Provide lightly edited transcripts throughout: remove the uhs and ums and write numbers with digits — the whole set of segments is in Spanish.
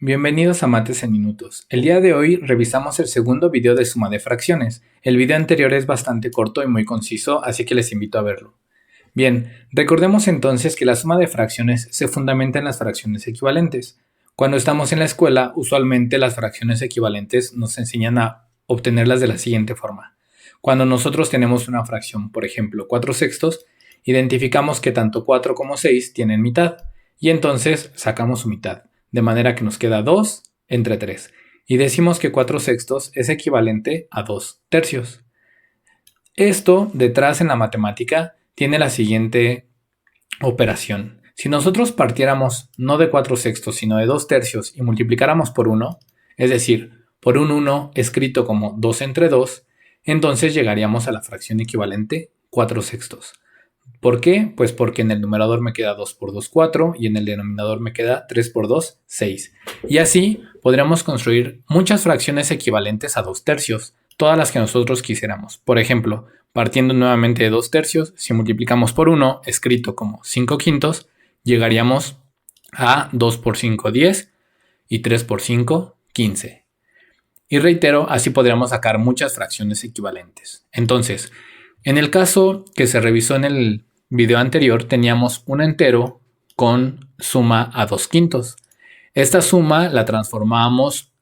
Bienvenidos a Mates en Minutos. El día de hoy revisamos el segundo video de suma de fracciones. El video anterior es bastante corto y muy conciso, así que les invito a verlo. Bien, recordemos entonces que la suma de fracciones se fundamenta en las fracciones equivalentes. Cuando estamos en la escuela, usualmente las fracciones equivalentes nos enseñan a obtenerlas de la siguiente forma. Cuando nosotros tenemos una fracción, por ejemplo, 4/6, identificamos que tanto 4 como 6 tienen mitad, y entonces sacamos su mitad. De manera que nos queda 2 entre 3. Y decimos que 4/6 es equivalente a 2/3. Esto detrás en la matemática tiene la siguiente operación. Si nosotros partiéramos no de 4/6 sino de 2/3 y multiplicáramos por 1, es decir, por un 1 escrito como 2 entre 2, entonces llegaríamos a la fracción equivalente 4/6. ¿Por qué? Pues porque en el numerador me queda 2 por 2, 4 y en el denominador me queda 3 por 2, 6. Y así podríamos construir muchas fracciones equivalentes a 2/3, todas las que nosotros quisiéramos. Por ejemplo, partiendo nuevamente de 2/3, si multiplicamos por 1, escrito como 5/5, llegaríamos a 2 por 5, 10 y 3 por 5, 15. Y reitero, así podríamos sacar muchas fracciones equivalentes. Entonces, en el caso que se revisó en el video anterior, teníamos un entero con suma a 2/5. Esta suma la transformábamos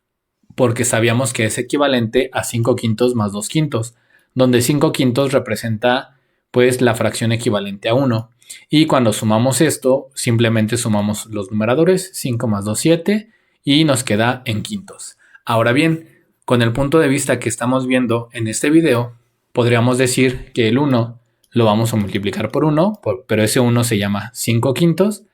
porque sabíamos que es equivalente a 5/5 más 2/5, donde 5/5 representa pues la fracción equivalente a 1. Y cuando sumamos esto, simplemente sumamos los numeradores, 5 más 2, 7, y nos queda en quintos. Ahora bien, con el punto de vista que estamos viendo en este video, podríamos decir que el 1 lo vamos a multiplicar por 1, pero ese 1 se llama 5/5,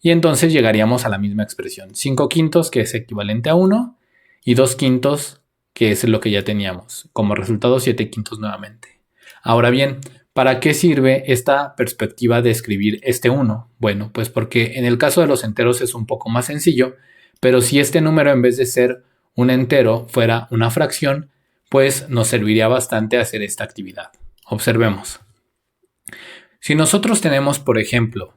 y entonces llegaríamos a la misma expresión. 5/5 que es equivalente a 1 y 2/5 que es lo que ya teníamos. Como resultado 7/5 nuevamente. Ahora bien, ¿para qué sirve esta perspectiva de escribir este 1? Bueno, pues porque en el caso de los enteros es un poco más sencillo, pero si este número en vez de ser un entero fuera una fracción, pues nos serviría bastante hacer esta actividad. Observemos. Si nosotros tenemos, por ejemplo,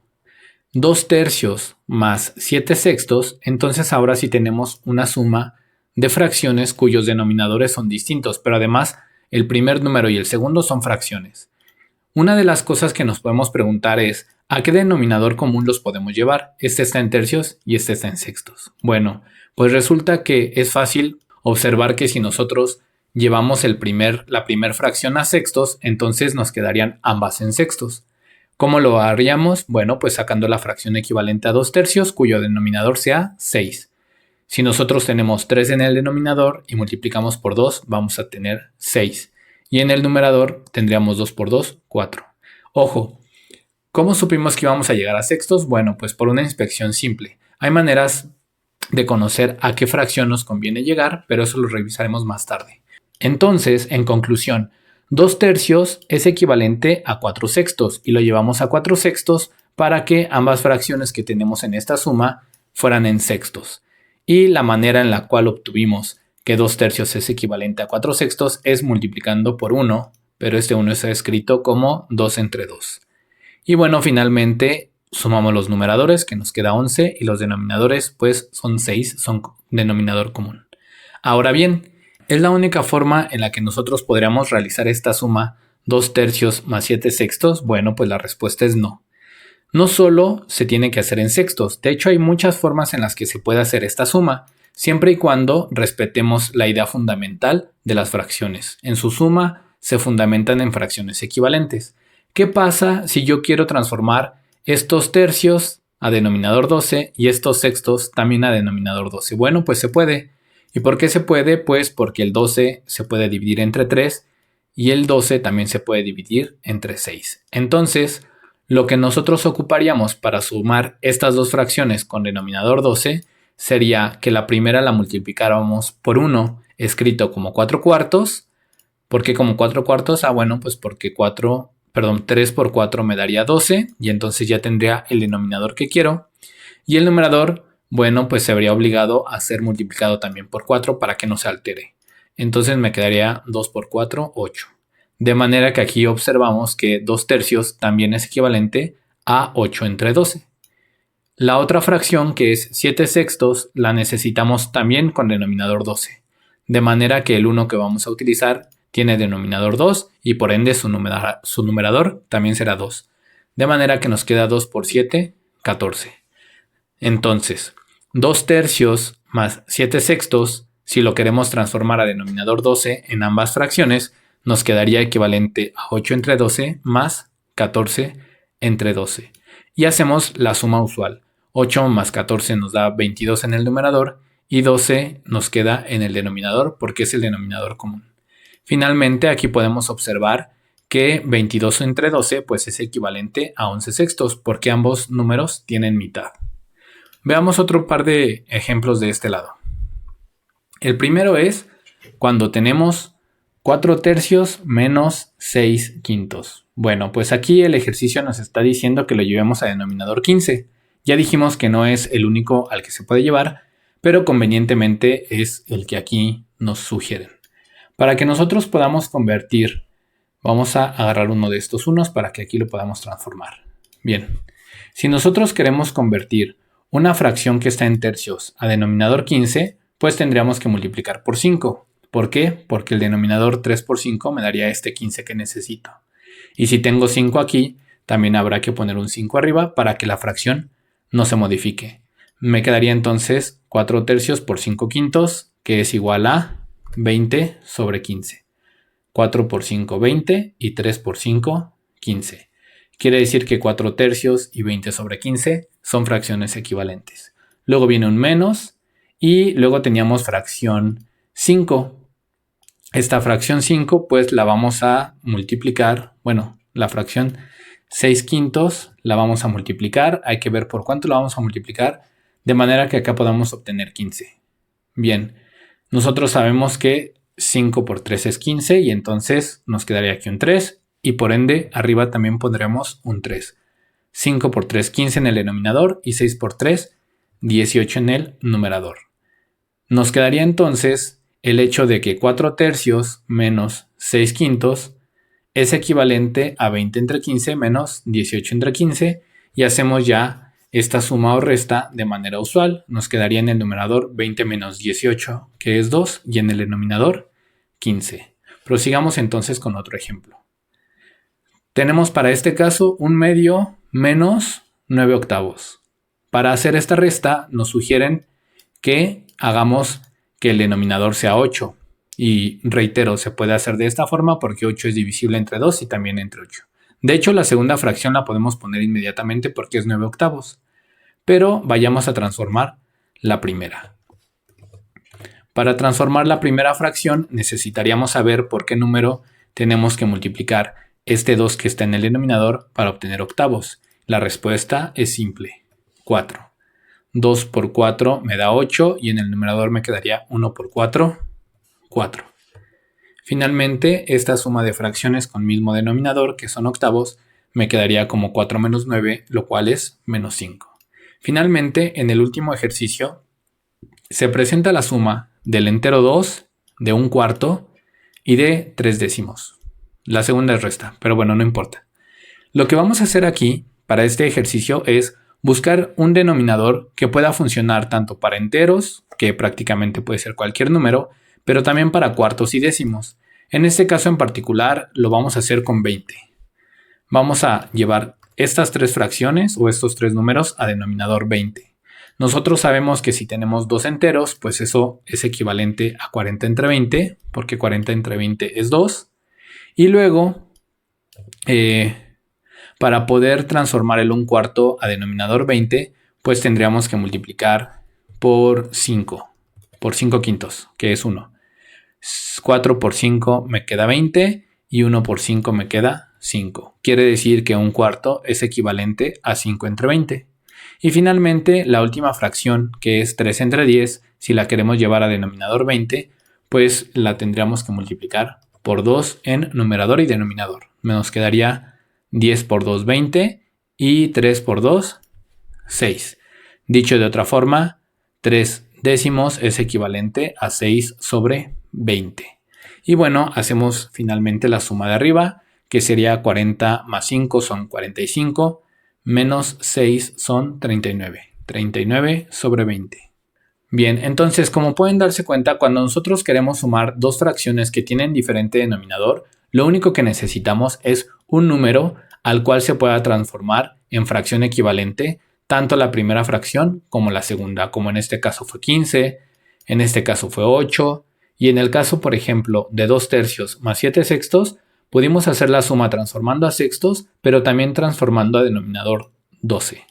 2/3 más 7/6, entonces ahora sí tenemos una suma de fracciones cuyos denominadores son distintos, pero además el primer número y el segundo son fracciones. Una de las cosas que nos podemos preguntar es, ¿a qué denominador común los podemos llevar? Este está en tercios y este está en sextos. Bueno, pues resulta que es fácil observar que si nosotros llevamos la primer fracción a sextos, entonces nos quedarían ambas en sextos. ¿Cómo lo haríamos? Bueno, pues sacando la fracción equivalente a 2/3, cuyo denominador sea 6. Si nosotros tenemos 3 en el denominador y multiplicamos por 2, vamos a tener 6. Y en el numerador tendríamos 2 por 2, 4. Ojo, ¿cómo supimos que íbamos a llegar a sextos? Bueno, pues por una inspección simple. Hay maneras de conocer a qué fracción nos conviene llegar, pero eso lo revisaremos más tarde. Entonces, en conclusión, 2/3 es equivalente a 4/6 y lo llevamos a 4/6 para que ambas fracciones que tenemos en esta suma fueran en sextos. Y la manera en la cual obtuvimos que 2/3 es equivalente a 4/6 es multiplicando por 1, pero este 1 está escrito como 2 entre 2. Y bueno, finalmente sumamos los numeradores, que nos queda 11, y los denominadores pues son 6, son denominador común. Ahora bien, ¿es la única forma en la que nosotros podríamos realizar esta suma 2/3 más 7/6? Bueno, pues la respuesta es no. No solo se tiene que hacer en sextos, de hecho hay muchas formas en las que se puede hacer esta suma, siempre y cuando respetemos la idea fundamental de las fracciones. En su suma se fundamentan en fracciones equivalentes. ¿Qué pasa si yo quiero transformar estos tercios a denominador 12 y estos sextos también a denominador 12? Bueno, pues se puede. ¿Y por qué se puede? Pues porque el 12 se puede dividir entre 3 y el 12 también se puede dividir entre 6. Entonces, lo que nosotros ocuparíamos para sumar estas dos fracciones con denominador 12 sería que la primera la multiplicáramos por 1, escrito como 4/4. ¿Por qué como 4/4? Bueno, pues porque 3 por 4 me daría 12 y entonces ya tendría el denominador que quiero. Y el numerador, bueno, pues se habría obligado a ser multiplicado también por 4 para que no se altere. Entonces me quedaría 2 por 4, 8. De manera que aquí observamos que 2/3 también es equivalente a 8 entre 12. La otra fracción, que es 7 sextos, la necesitamos también con denominador 12. De manera que el 1 que vamos a utilizar tiene denominador 2 y por ende su numerador también será 2. De manera que nos queda 2 por 7, 14. Entonces, 2 tercios más 7 sextos, si lo queremos transformar a denominador 12 en ambas fracciones, nos quedaría equivalente a 8 entre 12 más 14 entre 12. Y hacemos la suma usual. 8 más 14 nos da 22 en el numerador y 12 nos queda en el denominador porque es el denominador común. Finalmente, aquí podemos observar que 22 entre 12 pues es equivalente a 11 sextos porque ambos números tienen mitad. Veamos otro par de ejemplos de este lado. El primero es cuando tenemos 4 tercios menos 6 quintos. Bueno, pues aquí el ejercicio nos está diciendo que lo llevemos a denominador 15. Ya dijimos que no es el único al que se puede llevar, pero convenientemente es el que aquí nos sugieren. Para que nosotros podamos convertir, vamos a agarrar uno de estos unos para que aquí lo podamos transformar. Bien, si nosotros queremos convertir una fracción que está en tercios a denominador 15, pues tendríamos que multiplicar por 5. ¿Por qué? Porque el denominador 3 por 5 me daría este 15 que necesito. Y si tengo 5 aquí, también habrá que poner un 5 arriba para que la fracción no se modifique. Me quedaría entonces 4 tercios por 5 quintos, que es igual a 20 sobre 15. 4 por 5, 20 y 3 por 5, 15. Quiere decir que 4 tercios y 20 sobre 15 son fracciones equivalentes. Luego viene un menos y luego teníamos fracción 5. Esta fracción 5 pues la vamos a multiplicar, bueno, la fracción 6 quintos la vamos a multiplicar, hay que ver por cuánto la vamos a multiplicar, de manera que acá podamos obtener 15. Bien, nosotros sabemos que 5 por 3 es 15 y entonces nos quedaría aquí un 3 y por ende arriba también pondremos un 3. 5 por 3, 15 en el denominador y 6 por 3, 18 en el numerador. Nos quedaría entonces el hecho de que 4 tercios menos 6 quintos es equivalente a 20 entre 15 menos 18 entre 15 y hacemos ya esta suma o resta de manera usual. Nos quedaría en el numerador 20 menos 18, que es 2, y en el denominador 15. Prosigamos entonces con otro ejemplo. Tenemos para este caso un medio menos 9 octavos. Para hacer esta resta nos sugieren que hagamos que el denominador sea 8. Y reitero, se puede hacer de esta forma porque 8 es divisible entre 2 y también entre 8. De hecho, la segunda fracción la podemos poner inmediatamente porque es 9 octavos. Pero vayamos a transformar la primera. Para transformar la primera fracción necesitaríamos saber por qué número tenemos que multiplicar este 2 que está en el denominador para obtener octavos. La respuesta es simple, 4. 2 por 4 me da 8 y en el numerador me quedaría 1 por 4, 4. Finalmente, esta suma de fracciones con mismo denominador, que son octavos, me quedaría como 4 menos 9, lo cual es menos 5. Finalmente, en el último ejercicio, se presenta la suma del entero 2, de 1/4 y de 3 décimos. La segunda es resta, pero bueno, no importa. Lo que vamos a hacer aquí, para este ejercicio, es buscar un denominador que pueda funcionar tanto para enteros, que prácticamente puede ser cualquier número, pero también para cuartos y décimos. En este caso en particular lo vamos a hacer con 20. Vamos a llevar estas tres fracciones o estos tres números a denominador 20. Nosotros sabemos que si tenemos dos enteros, pues eso es equivalente a 40 entre 20, porque 40 entre 20 es 2. Y luego, para poder transformar el 1/4 a denominador 20, pues tendríamos que multiplicar por 5 quintos, que es 1. 4 por 5 me queda 20 y 1 por 5 me queda 5. Quiere decir que 1/4 es equivalente a 5 entre 20. Y finalmente, la última fracción, que es 3 entre 10, si la queremos llevar a denominador 20, pues la tendríamos que multiplicar por 2 en numerador y denominador. Nos quedaría 10 por 2, 20 y 3 por 2, 6. Dicho de otra forma, 3 décimos es equivalente a 6 sobre 20. Y bueno, hacemos finalmente la suma de arriba, que sería 40 más 5 son 45, menos 6 son 39. 39 sobre 20. Bien, entonces como pueden darse cuenta, cuando nosotros queremos sumar dos fracciones que tienen diferente denominador, lo único que necesitamos es un número al cual se pueda transformar en fracción equivalente, tanto la primera fracción como la segunda, como en este caso fue 15, en este caso fue 8, y en el caso, por ejemplo, de 2 tercios más 7 sextos, pudimos hacer la suma transformando a sextos, pero también transformando a denominador 12.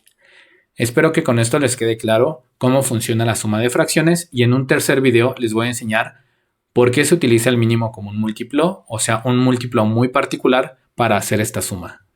Espero que con esto les quede claro cómo funciona la suma de fracciones y en un tercer video les voy a enseñar por qué se utiliza el mínimo común múltiplo, o sea, un múltiplo muy particular para hacer esta suma.